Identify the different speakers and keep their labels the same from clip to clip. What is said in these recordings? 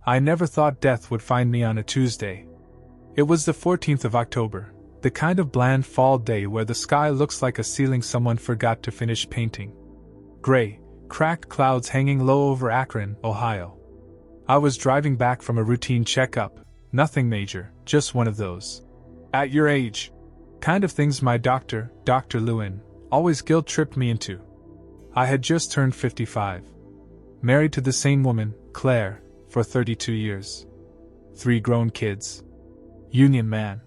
Speaker 1: I never thought death would find me on a Tuesday. It was the 14th of October, the kind of bland fall day where the sky looks like a ceiling someone forgot to finish painting. Gray, cracked clouds hanging low over Akron, Ohio. I was driving back from a routine checkup, nothing major, just one of those at your age kind of things my doctor, Dr. Lewin, always guilt-tripped me into. I had just turned 55. Married to the same woman, Claire, for 32 years. 3 grown kids. Union man.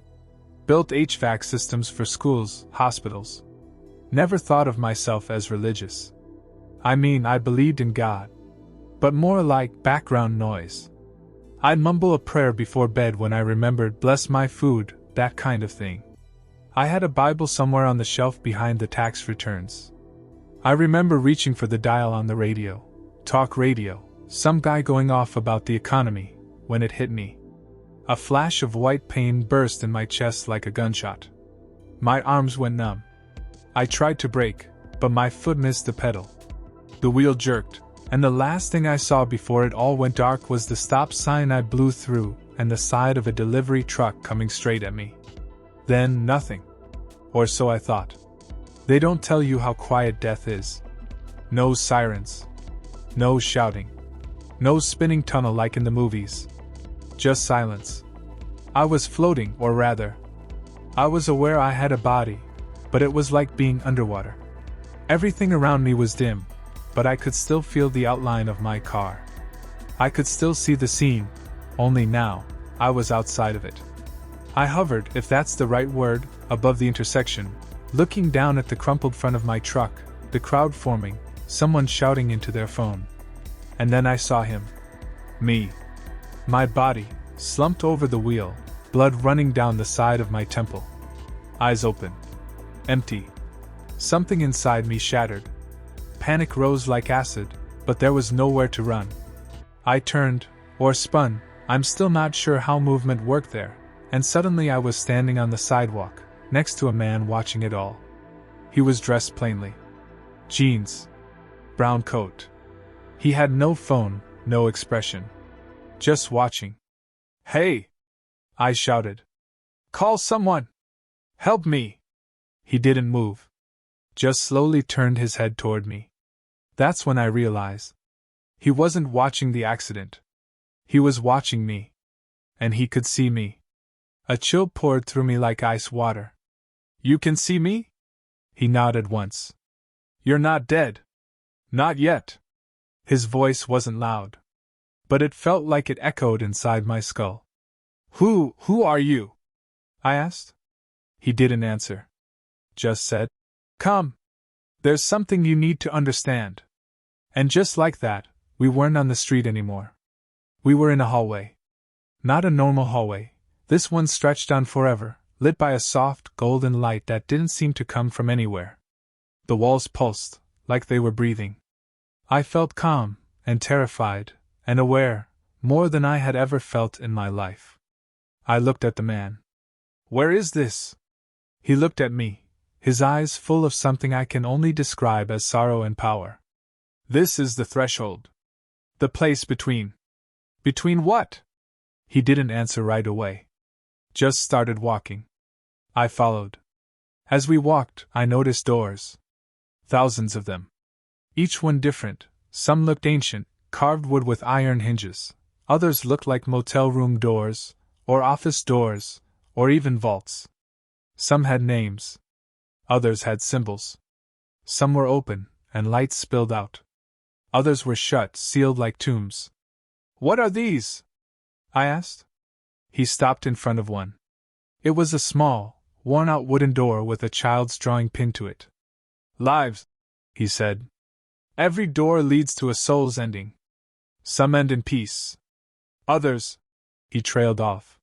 Speaker 1: Built HVAC systems for schools, hospitals. Never thought of myself as religious. I mean, I believed in God. But more like background noise. I'd mumble a prayer before bed when I remembered bless my food, that kind of thing. I had a Bible somewhere on the shelf behind the tax returns. I remember reaching for the dial on the radio, talk radio, some guy going off about the economy, when it hit me. A flash of white pain burst in my chest like a gunshot. My arms went numb. I tried to brake, but my foot missed the pedal. The wheel jerked, and the last thing I saw before it all went dark was the stop sign I blew through and the side of a delivery truck coming straight at me. Then nothing. Or so I thought. They don't tell you how quiet death is. No sirens. No shouting. No spinning tunnel like in the movies. Just silence. I was floating, or rather, I was aware I had a body, but it was like being underwater. Everything around me was dim, but I could still feel the outline of my car. I could still see the scene, only now, I was outside of it. I hovered, if that's the right word, above the intersection, looking down at the crumpled front of my truck, the crowd forming, someone shouting into their phone. And then I saw him. Me. My body, slumped over the wheel, blood running down the side of my temple. Eyes open. Empty. Something inside me shattered. Panic rose like acid, but there was nowhere to run. I turned, or spun, I'm still not sure how movement worked there, and suddenly I was standing on the sidewalk, next to a man watching it all. He was dressed plainly. Jeans. Brown coat. He had no phone, no expression. Just watching. Hey! I shouted. Call someone! Help me! He didn't move. Just slowly turned his head toward me. That's when I realized. He wasn't watching the accident. He was watching me. And he could see me. A chill poured through me like ice water. You can see me? He nodded once. You're not dead. Not yet. His voice wasn't loud. But it felt like it echoed inside my skull. Who are you? I asked. He didn't answer. Just said, come. There's something you need to understand. And just like that, we weren't on the street anymore. We were in a hallway. Not a normal hallway. This one stretched on forever, lit by a soft, golden light that didn't seem to come from anywhere. The walls pulsed, like they were breathing. I felt calm, and terrified, and aware, more than I had ever felt in my life. I looked at the man. Where is this? He looked at me, his eyes full of something I can only describe as sorrow and power. This is the threshold. The place between. Between what? He didn't answer right away. Just started walking. I followed. As we walked, I noticed doors. Thousands of them. Each one different. Some looked ancient, carved wood with iron hinges. Others looked like motel room doors, or office doors, or even vaults. Some had names. Others had symbols. Some were open, and light spilled out. Others were shut, sealed like tombs. What are these? I asked. He stopped in front of one. It was a small, worn-out wooden door with a child's drawing pinned to it. Lives, he said. Every door leads to a soul's ending. Some end in peace. Others, he trailed off.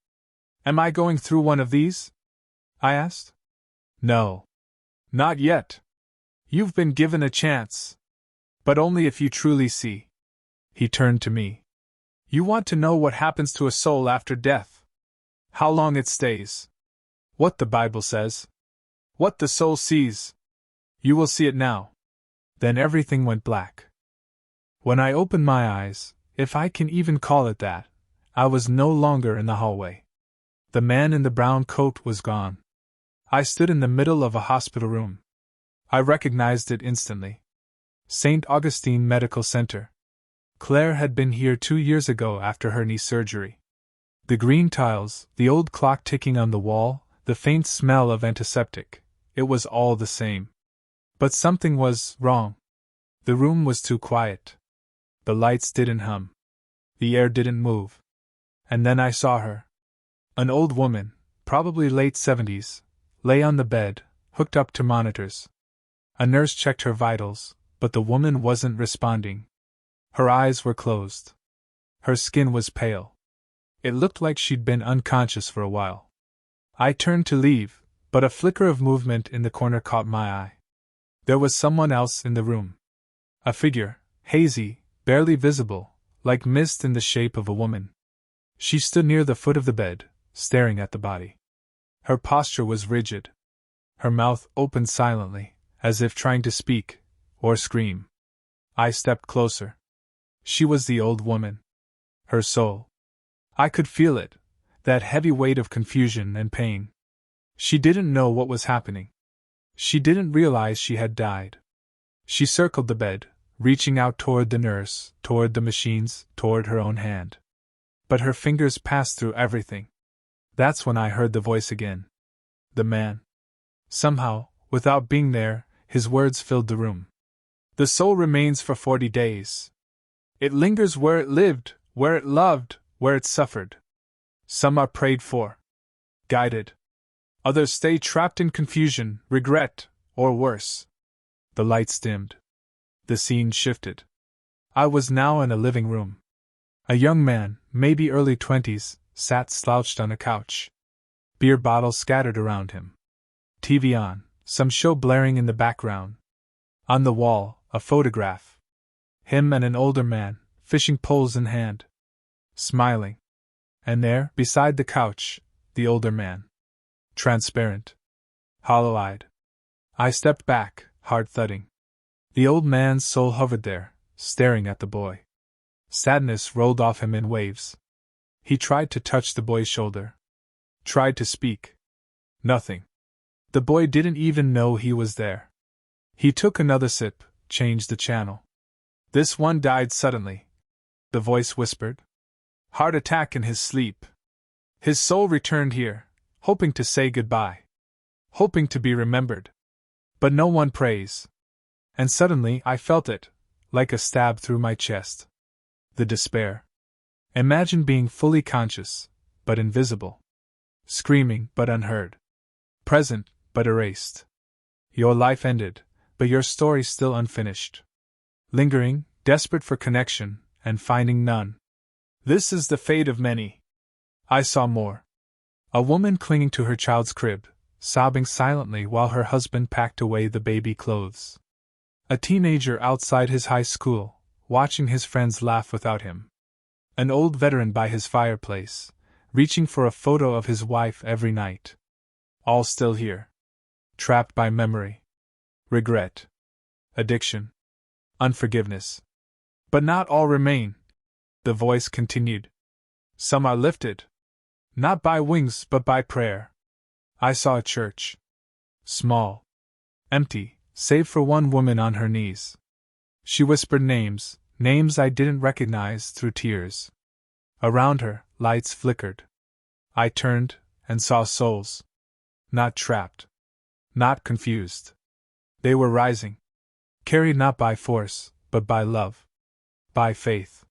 Speaker 1: Am I going through one of these? I asked. No. Not yet. You've been given a chance. But only if you truly see. He turned to me. You want to know what happens to a soul after death? How long it stays? What the Bible says? What the soul sees? You will see it now. Then everything went black. When I opened my eyes, if I can even call it that, I was no longer in the hallway. The man in the brown coat was gone. I stood in the middle of a hospital room. I recognized it instantly. St. Augustine Medical Center. Claire had been here 2 years ago after her knee surgery. The green tiles, the old clock ticking on the wall, the faint smell of antiseptic, it was all the same. But something was wrong. The room was too quiet. The lights didn't hum. The air didn't move. And then I saw her. An old woman, probably late 70s, lay on the bed, hooked up to monitors. A nurse checked her vitals, but the woman wasn't responding. Her eyes were closed. Her skin was pale. It looked like she'd been unconscious for a while. I turned to leave, but a flicker of movement in the corner caught my eye. There was someone else in the room. A figure, hazy, barely visible, like mist in the shape of a woman. She stood near the foot of the bed, staring at the body. Her posture was rigid. Her mouth opened silently, as if trying to speak, or scream. I stepped closer. She was the old woman. Her soul. I could feel it, that heavy weight of confusion and pain. She didn't know what was happening. She didn't realize she had died. She circled the bed, reaching out toward the nurse, toward the machines, toward her own hand. But her fingers passed through everything. That's when I heard the voice again. The man. Somehow, without being there, his words filled the room. The soul remains for 40 days. It lingers where it lived, where it loved, where it suffered. Some are prayed for, guided. Others stay trapped in confusion, regret, or worse. The lights dimmed. The scene shifted. I was now in a living room. A young man, maybe early 20s, sat slouched on a couch. Beer bottles scattered around him. TV on, some show blaring in the background. On the wall, a photograph. Him and an older man, fishing poles in hand. Smiling. And there, beside the couch, the older man. Transparent. Hollow-eyed. I stepped back, heart thudding. The old man's soul hovered there, staring at the boy. Sadness rolled off him in waves. He tried to touch the boy's shoulder. Tried to speak. Nothing. The boy didn't even know he was there. He took another sip, changed the channel. This one died suddenly. The voice whispered. Heart attack in his sleep. His soul returned here, hoping to say goodbye. Hoping to be remembered. But no one prays. And suddenly I felt it, like a stab through my chest. The despair. Imagine being fully conscious, but invisible. Screaming, but unheard. Present, but erased. Your life ended, but your story still unfinished. Lingering, desperate for connection, and finding none. This is the fate of many. I saw more. A woman clinging to her child's crib, sobbing silently while her husband packed away the baby clothes. A teenager outside his high school, watching his friends laugh without him. An old veteran by his fireplace, reaching for a photo of his wife every night. All still here. Trapped by memory. Regret. Addiction. Unforgiveness. But not all remain. The voice continued. Some are lifted. Not by wings but by prayer. I saw a church. Small. Empty, save for one woman on her knees. She whispered names, names I didn't recognize through tears. Around her, lights flickered. I turned, and saw souls. Not trapped. Not confused. They were rising. Carried not by force, but by love. By faith.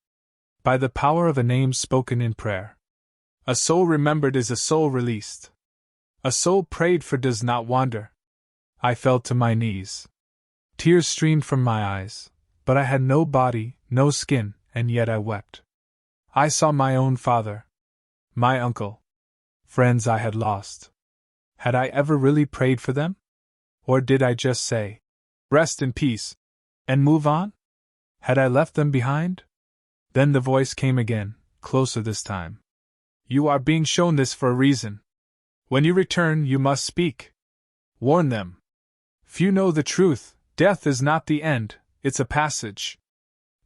Speaker 1: By the power of a name spoken in prayer. A soul remembered is a soul released. A soul prayed for does not wander. I fell to my knees. Tears streamed from my eyes, but I had no body, no skin, and yet I wept. I saw my own father. My uncle. Friends I had lost. Had I ever really prayed for them? Or did I just say, "Rest in peace," and move on? Had I left them behind? Then the voice came again, closer this time. You are being shown this for a reason. When you return, you must speak. Warn them. Few know the truth. Death is not the end, it's a passage.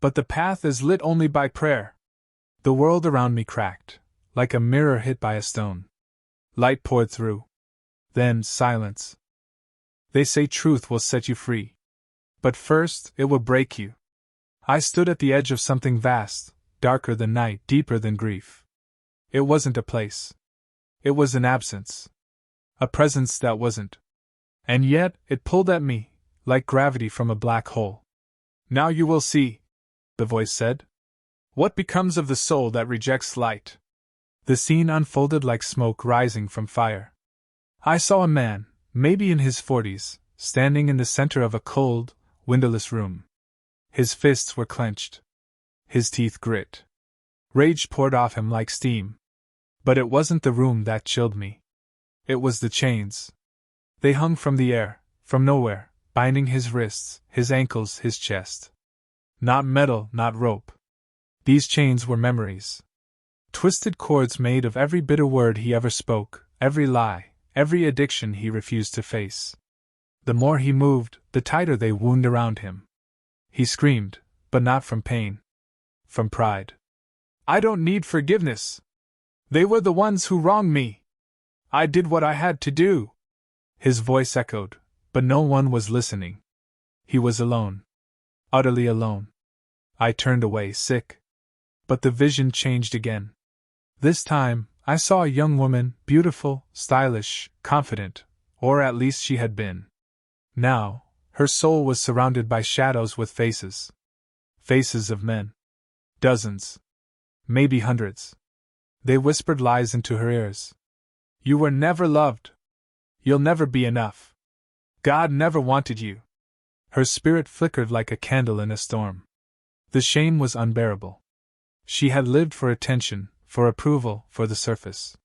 Speaker 1: But the path is lit only by prayer. The world around me cracked, like a mirror hit by a stone. Light poured through. Then, silence. They say truth will set you free. But first, it will break you. I stood at the edge of something vast, darker than night, deeper than grief. It wasn't a place. It was an absence. A presence that wasn't. And yet, it pulled at me, like gravity from a black hole. Now you will see, the voice said. What becomes of the soul that rejects light? The scene unfolded like smoke rising from fire. I saw a man, maybe in his 40s, standing in the center of a cold, windowless room. His fists were clenched. His teeth grit. Rage poured off him like steam. But it wasn't the room that chilled me. It was the chains. They hung from the air, from nowhere, binding his wrists, his ankles, his chest. Not metal, not rope. These chains were memories. Twisted cords made of every bitter word he ever spoke, every lie, every addiction he refused to face. The more he moved, the tighter they wound around him. He screamed, but not from pain. From pride. I don't need forgiveness. They were the ones who wronged me. I did what I had to do. His voice echoed, but no one was listening. He was alone. Utterly alone. I turned away, sick. But the vision changed again. This time, I saw a young woman, beautiful, stylish, confident, or at least she had been. Now, her soul was surrounded by shadows with faces. Faces of men. Dozens. Maybe hundreds. They whispered lies into her ears. You were never loved. You'll never be enough. God never wanted you. Her spirit flickered like a candle in a storm. The shame was unbearable. She had lived for attention, for approval, for the surface.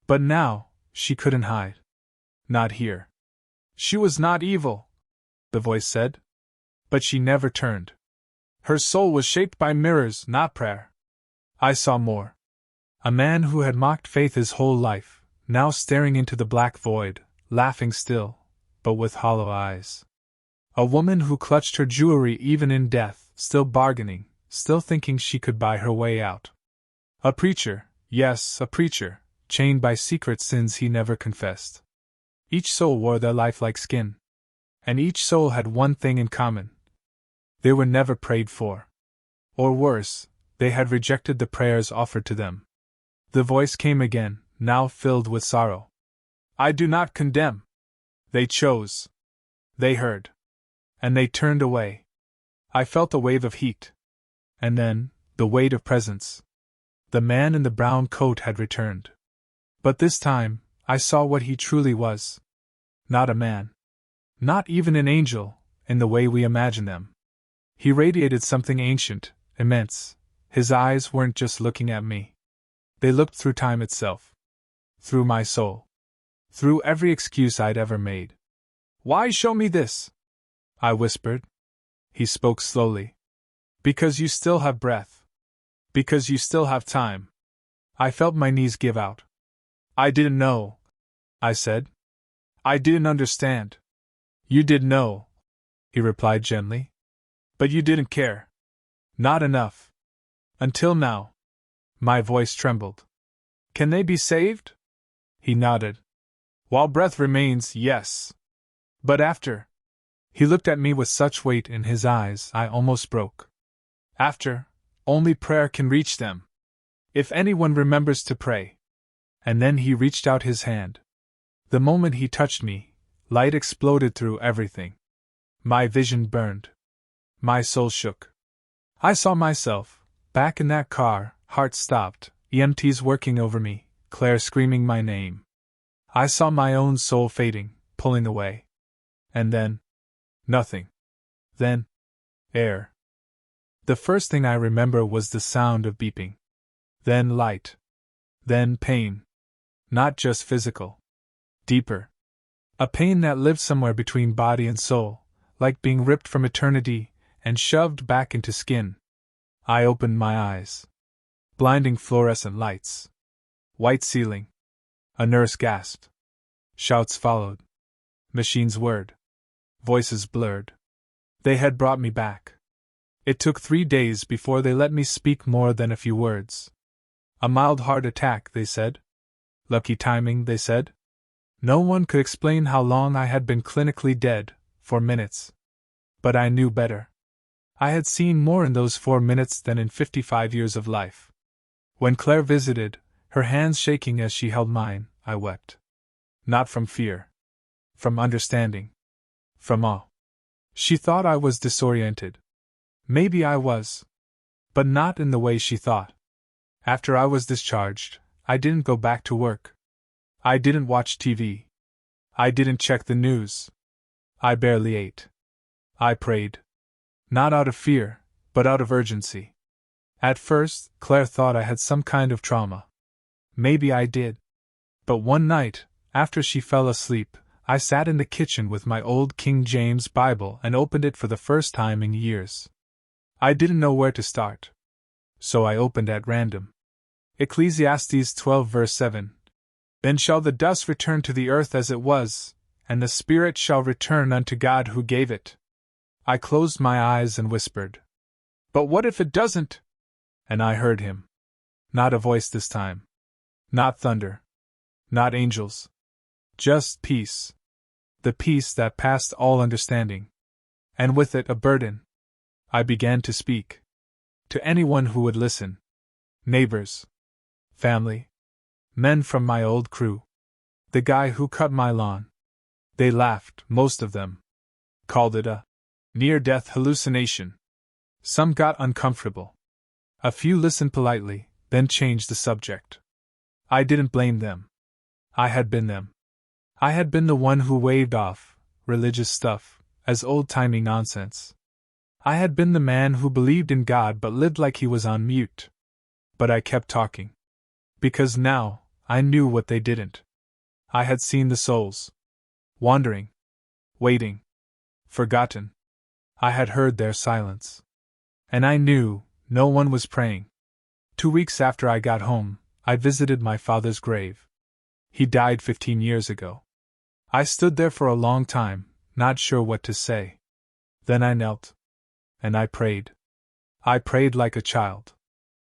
Speaker 1: But now, she couldn't hide. Not here. She was not evil, the voice said. But she never turned. Her soul was shaped by mirrors, not prayer. I saw more. A man who had mocked faith his whole life, now staring into the black void, laughing still, but with hollow eyes. A woman who clutched her jewelry even in death, still bargaining, still thinking she could buy her way out. A preacher, yes, a preacher, chained by secret sins he never confessed. Each soul wore their life like skin. And each soul had one thing in common. They were never prayed for. Or worse, they had rejected the prayers offered to them. The voice came again, now filled with sorrow. I do not condemn. They chose. They heard. And they turned away. I felt a wave of heat. And then, the weight of presence. The man in the brown coat had returned. But this time, I saw what he truly was. Not a man. Not even an angel, in the way we imagine them. He radiated something ancient, immense. His eyes weren't just looking at me. They looked through time itself. Through my soul. Through every excuse I'd ever made. Why show me this? I whispered. He spoke slowly. Because you still have breath. Because you still have time. I felt my knees give out. I didn't know, I said. I didn't understand. You did know, he replied gently. But you didn't care. Not enough. Until now. My voice trembled. Can they be saved? He nodded. While breath remains, yes. But after? He looked at me with such weight in his eyes I almost broke. After, only prayer can reach them. If anyone remembers to pray. And then he reached out his hand. The moment he touched me, light exploded through everything. My vision burned. My soul shook. I saw myself, back in that car, heart stopped, EMTs working over me, Claire screaming my name. I saw my own soul fading, pulling away. And then, nothing. Then, air. The first thing I remember was the sound of beeping. Then light. Then pain. Not just physical. Deeper. A pain that lived somewhere between body and soul, like being ripped from eternity and shoved back into skin. I opened my eyes. Blinding fluorescent lights. White ceiling. A nurse gasped. Shouts followed. Machines whirred. Voices blurred. They had brought me back. It took 3 days before they let me speak more than a few words. A mild heart attack, they said. Lucky timing, they said. No one could explain how long I had been clinically dead, 4 minutes. But I knew better. I had seen more in those 4 minutes than in 55 years of life. When Claire visited, her hands shaking as she held mine, I wept. Not from fear. From understanding. From awe. She thought I was disoriented. Maybe I was. But not in the way she thought. After I was discharged, I didn't go back to work. I didn't watch TV. I didn't check the news. I barely ate. I prayed. Not out of fear, but out of urgency. At first, Claire thought I had some kind of trauma. Maybe I did. But one night, after she fell asleep, I sat in the kitchen with my old King James Bible and opened it for the first time in years. I didn't know where to start. So I opened at random. Ecclesiastes 12 verse 7. Then shall the dust return to the earth as it was, and the spirit shall return unto God who gave it. I closed my eyes and whispered, "But what if it doesn't?" And I heard him. Not a voice this time. Not thunder. Not angels. Just peace. The peace that passed all understanding. And with it a burden. I began to speak. To anyone who would listen. Neighbors. Family. Men from my old crew. The guy who cut my lawn. They laughed, most of them. Called it a near-death hallucination. Some got uncomfortable. A few listened politely, then changed the subject. I didn't blame them. I had been them. I had been the one who waved off religious stuff as old-timey nonsense. I had been the man who believed in God but lived like he was on mute. But I kept talking. Because now, I knew what they didn't. I had seen the souls. Wandering. Waiting. Forgotten. I had heard their silence. And I knew no one was praying. 2 weeks after I got home, I visited my father's grave. He died 15 years ago. I stood there for a long time, not sure what to say. Then I knelt. And I prayed. I prayed like a child.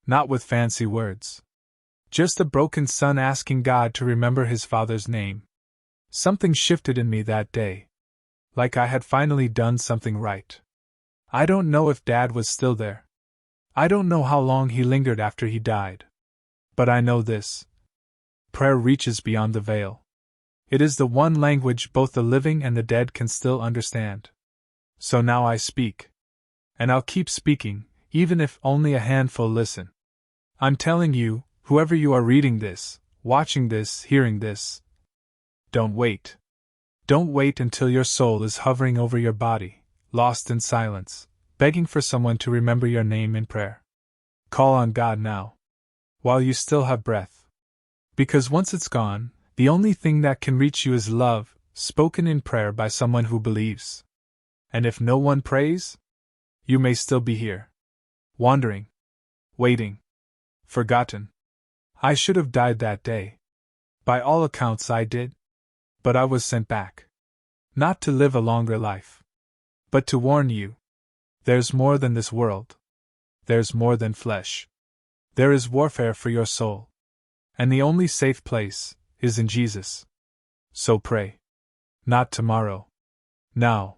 Speaker 1: Not with fancy words. Just a broken son asking God to remember his father's name. Something shifted in me that day. Like I had finally done something right. I don't know if Dad was still there. I don't know how long he lingered after he died. But I know this. Prayer reaches beyond the veil. It is the one language both the living and the dead can still understand. So now I speak. And I'll keep speaking, even if only a handful listen. I'm telling you, whoever you are reading this, watching this, hearing this, don't wait. Don't wait until your soul is hovering over your body, lost in silence, begging for someone to remember your name in prayer. Call on God now, while you still have breath. Because once it's gone, the only thing that can reach you is love, spoken in prayer by someone who believes. And if no one prays, you may still be here. Wandering. Waiting. Forgotten. I should have died that day. By all accounts I did. But I was sent back. Not to live a longer life. But to warn you. There's more than this world. There's more than flesh. There is warfare for your soul. And the only safe place is in Jesus. So pray. Not tomorrow. Now.